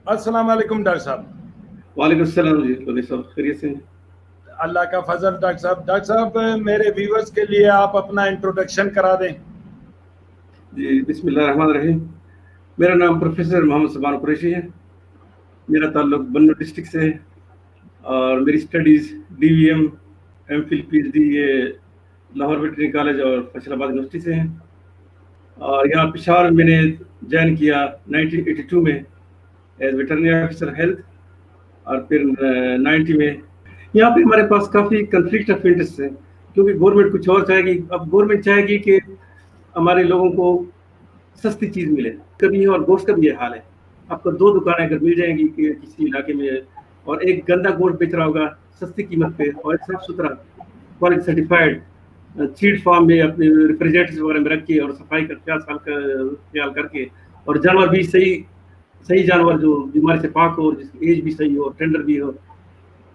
अस्सलाम वालेकुम डॉक्टर साहब। वालेकुम सलाम जी, लोनी साहब खैरियत से हैं? अल्लाह का फजल। डॉक्टर साहब मेरे व्यूवर्स के लिए आप अपना इंट्रोडक्शन करा दें। जी बिस्मिल्लाह रहमान रहीम। मेरा नाम प्रोफेसर मोहम्मद सुबान कुरैशी है। मेरा ताल्लुक बन्नू डिस्ट्रिक्ट से है और मेरी स्टडीज़ DVM, MPhil, PhD ये लाहौर वेटरनरी कॉलेज और फैसलाबाद यूनिवर्सिटी से हैं। और यहाँ पेशावर में मैंने ज्वाइन किया 1982 में एज वेटरनरी ऑफिसर हेल्थ, और फिर 90 में यहाँ पे हमारे पास काफ़ी कन्फ्लिक्ट ऑफ इंटरेस्ट है, क्योंकि गवर्नमेंट कुछ और चाहेगी। अब गवर्नमेंट चाहेगी कि हमारे लोगों को सस्ती चीज़ मिले, कभी और गोश्त का भी ये हाल है। आपको 2 दुकानें अगर मिल जाएंगी कि किसी इलाके में, और एक गंदा गोश्त बेच रहा होगा सस्ती कीमत पे, और एक साफ सुथरा क्वालिटी सर्टिफाइड सीड फार्म में अपने रेफ्रिजरेटर्स वगैरह में रख के और सफाई का ख्याल करके, और जानवर भी सही सही जानवर जो बीमारी से पाक हो और जिसकी एज भी सही हो, टेंडर भी हो,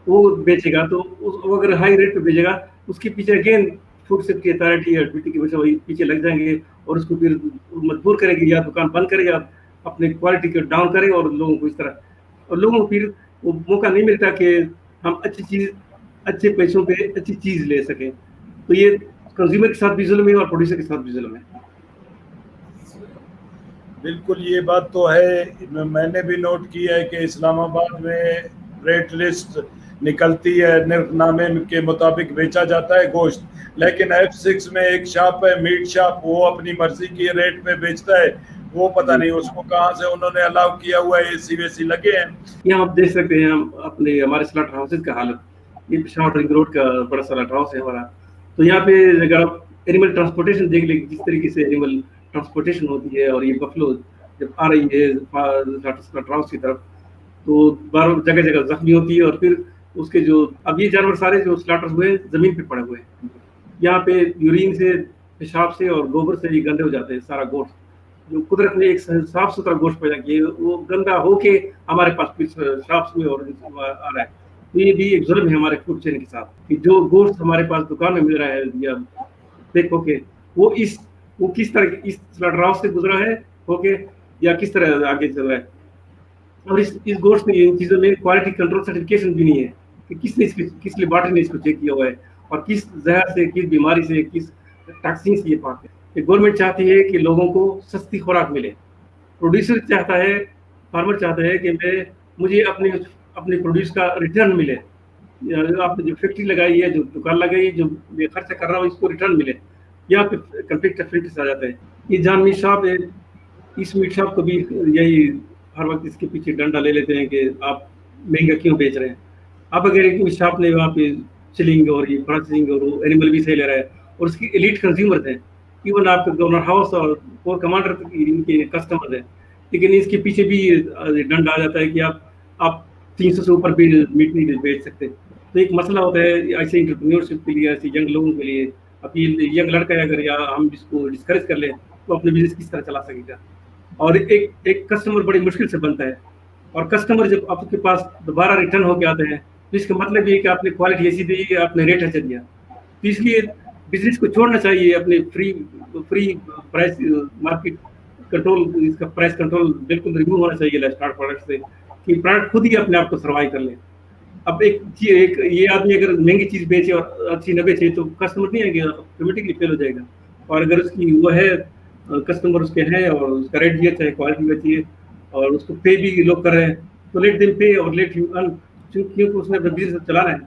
वो बेचेगा। तो वो अगर हाई रेट पे बेचेगा, उसके पीछे अगेन फूड सेफ्टी अथॉरिटी या ड्यूटी की वजह से वही पीछे लग जाएंगे, और उसको फिर मजबूर करेंगे या दुकान बंद करे या अपने क्वालिटी को डाउन करे, और लोगों को इस तरह, और लोगों को फिर वो मौका नहीं मिलता कि हम अच्छी चीज़ अच्छे पैसों पे अच्छी चीज़ ले सकें। तो ये कंज्यूमर के साथ भी जुल्म है और प्रोड्यूसर के साथ भी जुल्म है। बिल्कुल ये बात तो है। मैंने भी नोट किया है कि इस्लामाबाद में रेट लिस्ट निकलती है, निर्खनामे के मुताबिक बेचा जाता है गोश्त, लेकिन F6 में एक शॉप है, मीट शॉप, वो अपनी मर्जी की रेट पे बेचता है। वो पता जी नहीं उसको कहाँ से उन्होंने अलाउ किया हुआ है, AC वेसी लगे हैं। यहाँ आप देख सकते हैं, हम अपने हमारे स्लॉट हाउसेज का हालत, ये पेशावर रिंग रोड का बड़ा स्लॉट हाउस है हमारा। तो यहाँ पे अगर आप एनिमल ट्रांसपोर्टेशन देख लें, जिस तरीके से एनिमल ट्रांसपोर्टेशन होती है, और ये बफलो जब आ रही है स्लॉट हाउस की तरफ, तो बार जगह जगह जख्मी होती है, और फिर उसके जो अब ये जानवर सारे जो स्लॉटर हुए जमीन पे पड़े हुए हैं, यहाँ पे यूरिन से, पेशाब से और गोबर से ये गंदे हो जाते हैं। सारा गोश्त जो कुदरत ने एक साफ सुथरा गोश्त पैदा किया है, वो गंदा होके हमारे पास शॉप्स में और आ रहा है। तो ये भी एक जुल्म है हमारे फूड चेन के साथ, कि जो गोश्त हमारे पास दुकान में मिल रहा है या पैक होके, वो किस तरह इस स्लॉटर हाउस से गुजरा है होके, या किस तरह आगे चल रहा है। और इस गोश्त में, इन चीज़ों में क्वालिटी कंट्रोल सर्टिफिकेशन भी नहीं है कि किस लेबॉरेटरी ने इसको चेक किया हुआ है, और किस जहर से, किस बीमारी से, किस टॉक्सिन से ये पाक है। कि गवर्नमेंट चाहती है कि लोगों को सस्ती खुराक मिले, प्रोड्यूसर चाहता है, फार्मर चाहता है कि मुझे अपने अपने प्रोड्यूस का रिटर्न मिले। आपने जो फैक्ट्री लगाई है, जो दुकान लगाई है, जो मैं खर्चा कर रहा हूँ, इसको रिटर्न मिले। यहाँ पे कंफ्लिक्ट ऑफ इंटरेस्ट आ जाता है। ये जान मीट शॉप है, इस मीट शॉप को भी यही हर वक्त इसके पीछे डंडा ले लेते हैं कि आप महंगा क्यों बेच रहे हैं। अब अगर एक शॉप ने वहाँ पे चिलिंग और ये प्रोसेसिंग और वो एनिमल भी सही ले रहा है, और उसकी एलीट कंज्यूमर है, इवन आपके गवर्नर हाउस और कोर कमांडर इनके कस्टमर है, लेकिन इसके पीछे भी डंडा आ जाता है कि आप 300 से ऊपर भी मीट नहीं बेच सकते। तो एक मसला होता है ऐसे इंटरप्रेन्योरशिप के लिए, ऐसे यंग लोगों के लिए। अब ये यंग लड़का है, अगर या हम इसको डिस्करेज कर लें, तो अपने बिजनेस किस तरह चला सकेगा। और एक कस्टमर बड़ी मुश्किल से बनता है, और कस्टमर जब आपके पास दोबारा रिटर्न होके आते हैं, तो इसका मतलब ये है कि आपने क्वालिटी ऐसी दी, आपने रेट अच्छा दिया। तो इसलिए बिजनेस को छोड़ना चाहिए, अपने फ्री प्राइस मार्केट कंट्रोल, इसका प्राइस कंट्रोल बिल्कुल रिमूव होना चाहिए लाइफस्टाइल प्रोडक्ट से, कि प्रोडक्ट खुद ही अपने आप को सर्वाइव कर ले। अब एक ये आदमी अगर महंगी चीज बेचे और अच्छी न बेचे, तो कस्टमर नहीं आएंगे, ऑटोमेटिकली फेल हो जाएगा। और अगर उसकी वो है, कस्टमर उसके हैं, और उसका रेट भी अच्छा है, क्वालिटी भी अच्छी है, और उसको पे भी लोग कर रहे हैं, तो लेट देम पे और लेट यू अर्न, क्योंकि उसने बिजनेस चलाना है।